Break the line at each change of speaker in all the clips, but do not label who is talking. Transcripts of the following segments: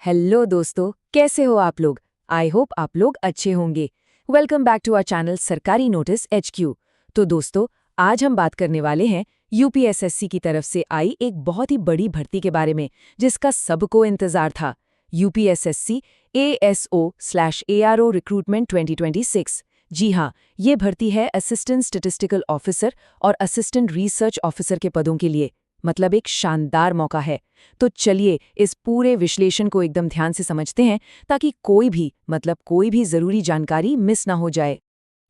Hello दोस्तों, कैसे हो आप लोग? आई होप आप लोग अच्छे होंगे। Welcome back to our channel Sarkari notice HQ। तो दोस्तों, आज हम बात करने वाले हैं यूपीएसएससी की तरफ से आई एक बहुत ही बड़ी भर्ती के बारे में, जिसका सबको इंतजार था। UPSSC ASO/ARO recruitment 2026। जी हाँ, ये भर्ती है असिस्टेंट स्टैटिस्टिकल ऑफिसर और असिस्टेंट रिसर्च ऑफिसर के पदों के लिए। मतलब एक शानदार मौका है। तो चलिए इस पूरे विश्लेषण को एकदम ध्यान से समझते हैं, ताकि कोई भी जरूरी जानकारी मिस ना हो जाए।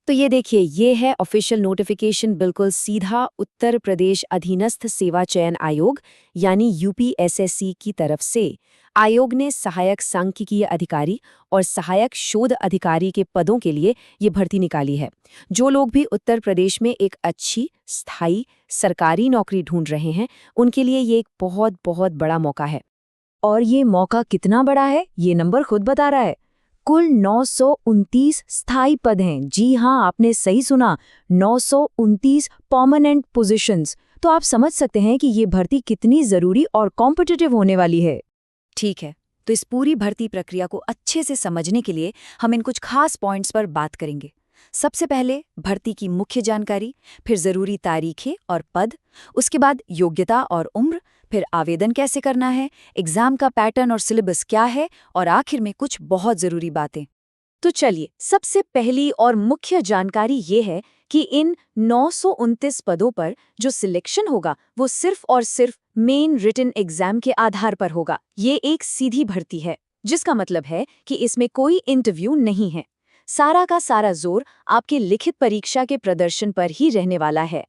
तो ये देखिए, ये है ऑफिशियल नोटिफिकेशन, बिल्कुल सीधा उत्तर प्रदेश अधीनस्थ सेवा चयन आयोग यानी यूपीएसएससी की तरफ से। आयोग ने सहायक सांख्यिकीय अधिकारी और सहायक शोध अधिकारी के पदों के लिए ये भर्ती निकाली है। जो लोग भी उत्तर प्रदेश में एक अच्छी स्थायी सरकारी नौकरी ढूंढ रहे हैं, उनके लिए ये एक बहुत बहुत बड़ा मौका है।
और ये मौका कितना बड़ा है, ये नंबर खुद बता रहा है। कुल 929 स्थायी पद हैं। जी हाँ, आपने सही सुना, 929 परमानेंट पोजीशंस। तो आप समझ सकते हैं कि ये भर्ती कितनी जरूरी और कॉम्पिटिटिव होने वाली है।
ठीक है, तो इस पूरी भर्ती प्रक्रिया को अच्छे से समझने के लिए हम इन कुछ खास पॉइंट्स पर बात करेंगे। सबसे पहले भर्ती की मुख्य जानकारी, फिर जरूरी तारीखें और पद, उसके बाद योग्यता और उम्र, फिर आवेदन कैसे करना है, एग्जाम का पैटर्न और सिलेबस क्या है, और आखिर में कुछ बहुत जरूरी बातें।
तो चलिए, सबसे पहली और मुख्य जानकारी ये है कि इन 929 पदों पर जो सिलेक्शन होगा वो सिर्फ और सिर्फ मेन रिटन एग्जाम के आधार पर होगा। ये एक सीधी भर्ती है, जिसका मतलब है कि इसमें कोई इंटरव्यू नहीं है। सारा का सारा जोर आपके लिखित परीक्षा के प्रदर्शन पर ही रहने वाला है।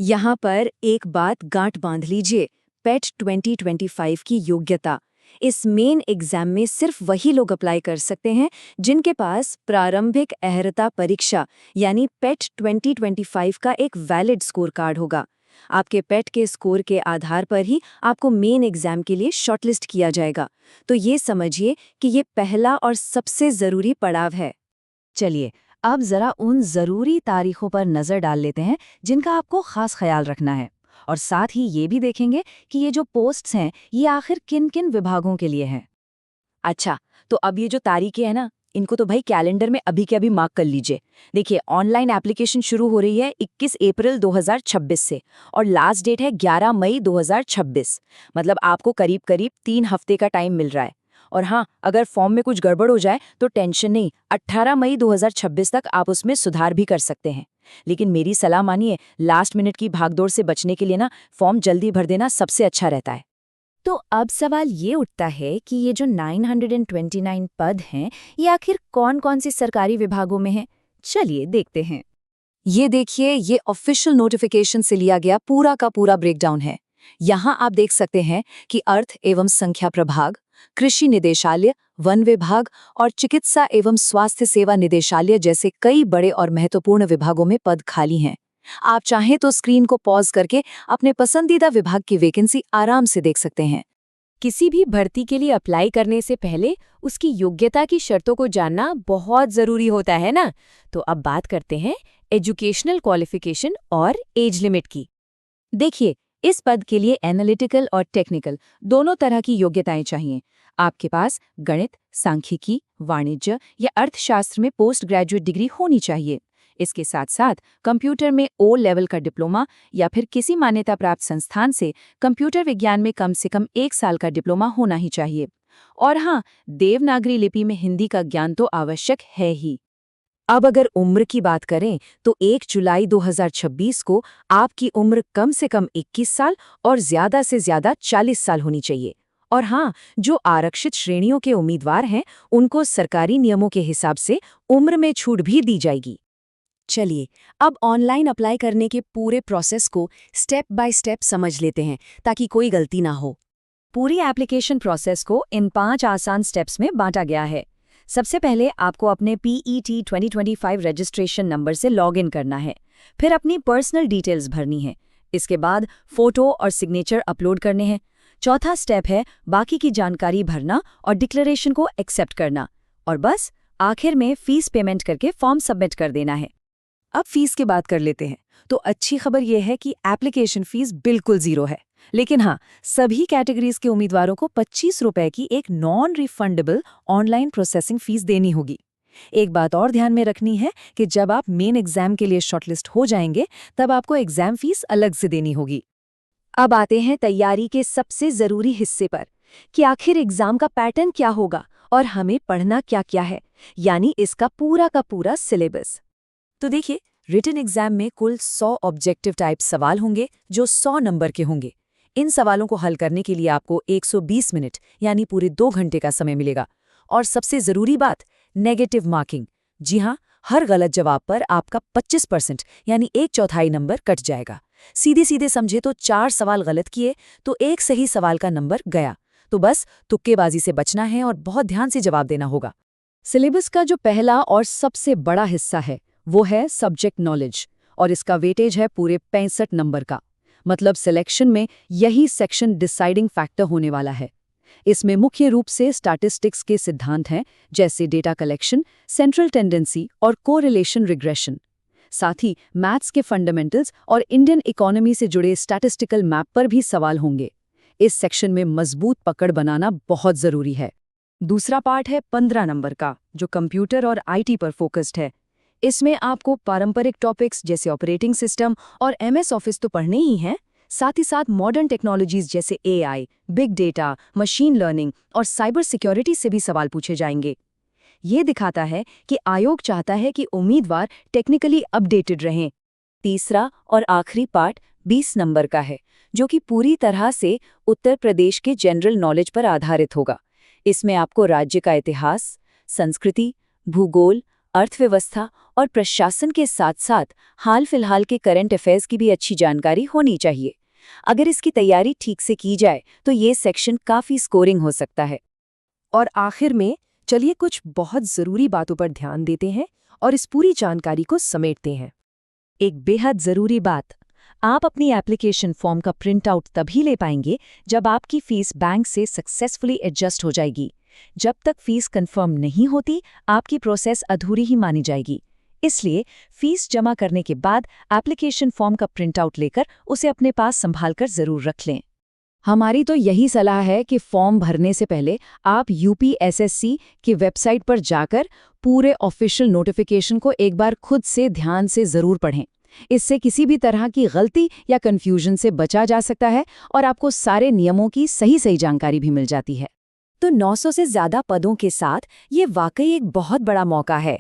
यहाँ पर एक बात गांठ बांध लीजिए, पेट 2025 की योग्यता। इस मेन एग्जाम में सिर्फ वही लोग अप्लाई कर सकते हैं जिनके पास प्रारंभिक अहर्ता परीक्षा यानी पेट 2025 का एक वैलिड स्कोर कार्ड होगा। आपके पेट के स्कोर के आधार पर ही आपको मेन एग्जाम के लिए शॉर्टलिस्ट किया जाएगा। तो ये समझिए कि ये पहला और सबसे ज़रूरी पड़ाव है।
चलिए, अब जरा उन जरूरी तारीखों पर नजर डाल लेते हैं जिनका आपको खास ख्याल रखना है। और साथ ही ये भी देखेंगे कि ये जो पोस्ट्स हैं ये आखिर किन किन विभागों के लिए हैं।
अच्छा, तो अब ये जो तारीखें हैं ना, इनको तो भाई कैलेंडर में अभी के अभी मार्क कर लीजिए। देखिए, ऑनलाइन एप्लीकेशन शुरू हो रही है 21 अप्रैल 2026 से और लास्ट डेट है 11 मई 2026। मतलब आपको करीब करीब 3 हफ्ते का टाइम मिल रहा है। और हाँ, अगर फॉर्म में कुछ गड़बड़ हो जाए तो टेंशन नहीं, 18 मई 2026 तक आप उसमें सुधार भी कर सकते हैं। लेकिन मेरी सलाह मानिए, लास्ट मिनट की भागदौड़ से बचने के लिए ना फॉर्म जल्दी भर देना सबसे अच्छा रहता है।
तो अब सवाल ये उठता है कि ये जो 929 पद हैं, ये आखिर कौन कौन सी सरकारी विभागों में हैं? चलिए देखते हैं।
ये देखिए, ये ऑफिशियल नोटिफिकेशन से लिया गया पूरा का पूरा ब्रेकडाउन है। यहाँ आप देख सकते हैं कि अर्थ एवं संख्या प्रभाग, कृषि निदेशालय, वन विभाग और चिकित्सा एवं स्वास्थ्य सेवा निदेशालय जैसे कई बड़े और महत्वपूर्ण विभागों में पद खाली हैं। आप चाहें तो स्क्रीन को पॉज करके अपने पसंदीदा विभाग की वैकेंसी आराम से देख सकते हैं।
किसी भी भर्ती के लिए अप्लाई करने से पहले उसकी योग्यता की शर्तों को जानना बहुत जरूरी होता है ना। तो अब बात करते हैं एजुकेशनल क्वालिफिकेशन और एज लिमिट की। देखिए, इस पद के लिए एनालिटिकल और टेक्निकल दोनों तरह की योग्यताएं चाहिए। आपके पास गणित, सांख्यिकी, वाणिज्य या अर्थशास्त्र में पोस्ट ग्रेजुएट डिग्री होनी चाहिए। इसके साथ साथ कंप्यूटर में O लेवल का डिप्लोमा या फिर किसी मान्यता प्राप्त संस्थान से कंप्यूटर विज्ञान में कम से कम 1 साल का डिप्लोमा होना ही चाहिए। और हाँ, देवनागरी लिपि में हिंदी का ज्ञान तो आवश्यक है ही। अब अगर उम्र की बात करें तो 1 जुलाई 2026 को आपकी उम्र कम से कम 21 साल और ज्यादा से ज्यादा 40 साल होनी चाहिए। और हाँ, जो आरक्षित श्रेणियों के उम्मीदवार हैं, उनको सरकारी नियमों के हिसाब से उम्र में छूट भी दी जाएगी। चलिए, अब ऑनलाइन अप्लाई करने के पूरे प्रोसेस को स्टेप बाय स्टेप समझ लेते हैं, ताकि कोई गलती ना हो। पूरी एप्लीकेशन प्रोसेस को इन 5 आसान स्टेप्स में बांटा गया है। सबसे पहले आपको अपने PET 2025 रजिस्ट्रेशन नंबर से लॉगिन करना है। फिर अपनी पर्सनल डिटेल्स भरनी है। इसके बाद फोटो और सिग्नेचर अपलोड करने हैं। चौथा स्टेप है बाकी की जानकारी भरना और डिक्लेरेशन को एक्सेप्ट करना। और बस आखिर में फीस पेमेंट करके फॉर्म सबमिट कर देना है।
अब फीस की बात कर लेते हैं। तो अच्छी खबर यह है कि एप्लीकेशन फीस बिल्कुल जीरो है। लेकिन हाँ, सभी कैटेगरीज के उम्मीदवारों को 25 रुपए की एक non refundable online processing fees देनी होगी। एक बात और ध्यान में रखनी है कि जब आप मेन एग्जाम के लिए शॉर्टलिस्ट हो जाएंगे, तब आपको एग्जाम फीस अलग से देनी होगी।
अब आते हैं तैयारी के सबसे जरूरी हिस्से पर कि आखिर एग्जाम का पैटर्न क्या होगा और हमें पढ़ना क्या क्या है, यानी इसका पूरा का पूरा सिलेबस।
तो देखिए, रिटन एग्जाम में कुल 100 ऑब्जेक्टिव टाइप सवाल होंगे जो 100 नंबर के होंगे। इन सवालों को हल करने के लिए आपको 120 मिनट यानी पूरे 2 घंटे का समय मिलेगा। और सबसे जरूरी बात, नेगेटिव मार्किंग। जी हाँ, हर गलत जवाब पर आपका 25% यानी 1/4 नंबर कट जाएगा। सीधे सीधे समझे तो 4 सवाल गलत किए तो एक सही सवाल का नंबर गया। तो बस तुक्केबाजी से बचना है और बहुत ध्यान से जवाब देना होगा।
सिलेबस का जो पहला और सबसे बड़ा हिस्सा है वो है सब्जेक्ट नॉलेज, और इसका वेटेज है पूरे 65 नंबर का। मतलब सिलेक्शन में यही सेक्शन डिसाइडिंग फैक्टर होने वाला है। इसमें मुख्य रूप से स्टैटिस्टिक्स के सिद्धांत हैं, जैसे डेटा कलेक्शन, सेंट्रल टेंडेंसी और कोरिलेशन रिग्रेशन। साथ ही मैथ्स के फंडामेंटल्स और इंडियन इकोनॉमी से जुड़े स्टैटिस्टिकल मैप पर भी सवाल होंगे। इस सेक्शन में मजबूत पकड़ बनाना बहुत जरूरी है। दूसरा पार्ट है 15 नंबर का, जो कंप्यूटर और आईटी पर फोकस्ड है। इसमें आपको पारंपरिक टॉपिक्स जैसे ऑपरेटिंग सिस्टम और एमएस ऑफिस तो पढ़ने ही हैं, साथ ही साथ मॉडर्न टेक्नोलॉजीज जैसे AI, big data, machine learning और साइबर सिक्योरिटी से भी सवाल पूछे जाएंगे। ये दिखाता है कि आयोग चाहता है कि उम्मीदवार टेक्निकली अपडेटेड रहें। तीसरा और आखिरी पार्ट 20 नंबर का है, जो कि पूरी तरह से उत्तर प्रदेश के जनरल नॉलेज पर आधारित होगा। इसमें आपको राज्य का इतिहास, संस्कृति, भूगोल, अर्थव्यवस्था और प्रशासन के साथ साथ हाल फिलहाल के करंट अफेयर्स की भी अच्छी जानकारी होनी चाहिए। अगर इसकी तैयारी ठीक से की जाए तो ये सेक्शन काफी स्कोरिंग हो सकता है।
और आखिर में चलिए कुछ बहुत जरूरी बातों पर ध्यान देते हैं और इस पूरी जानकारी को समेटते हैं।
एक बेहद जरूरी बात, आप अपनी एप्लीकेशन फॉर्म का प्रिंट आउट तभी ले पाएंगे जब आपकी फीस बैंक से सक्सेसफुली एडजस्ट हो जाएगी। जब तक फीस कंफर्म नहीं होती, आपकी प्रोसेस अधूरी ही मानी जाएगी। इसलिए फीस जमा करने के बाद एप्लीकेशन फॉर्म का प्रिंट आउट लेकर उसे अपने पास संभालकर जरूर रख लें। हमारी तो यही सलाह है कि फॉर्म भरने से पहले आप यूपीएसएससी की वेबसाइट पर जाकर पूरे ऑफिशियल नोटिफिकेशन को एक बार खुद से ध्यान से जरूर पढ़ें। इससे किसी भी तरह की गलती या कंफ्यूजन से बचा जा सकता है और आपको सारे नियमों की सही जानकारी भी मिल जाती है।
तो 900 से ज्यादा पदों के साथ ये वाकई एक बहुत बड़ा मौका है।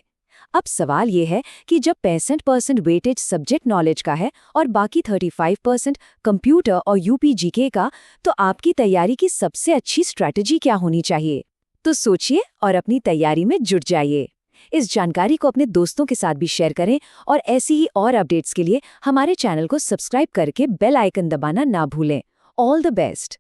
अब सवाल ये है कि जब 65% वेटेज सब्जेक्ट नॉलेज का है और बाकी 35% कंप्यूटर और यूपीजीके का, तो आपकी तैयारी की सबसे अच्छी स्ट्रैटेजी क्या होनी चाहिए? तो सोचिए और अपनी तैयारी में जुट जाइए। इस जानकारी को अपने दोस्तों के साथ भी शेयर करें और ऐसी ही और अपडेट्स के लिए हमारे चैनल को सब्सक्राइब करके बेल आइकन दबाना ना भूलें। All the best.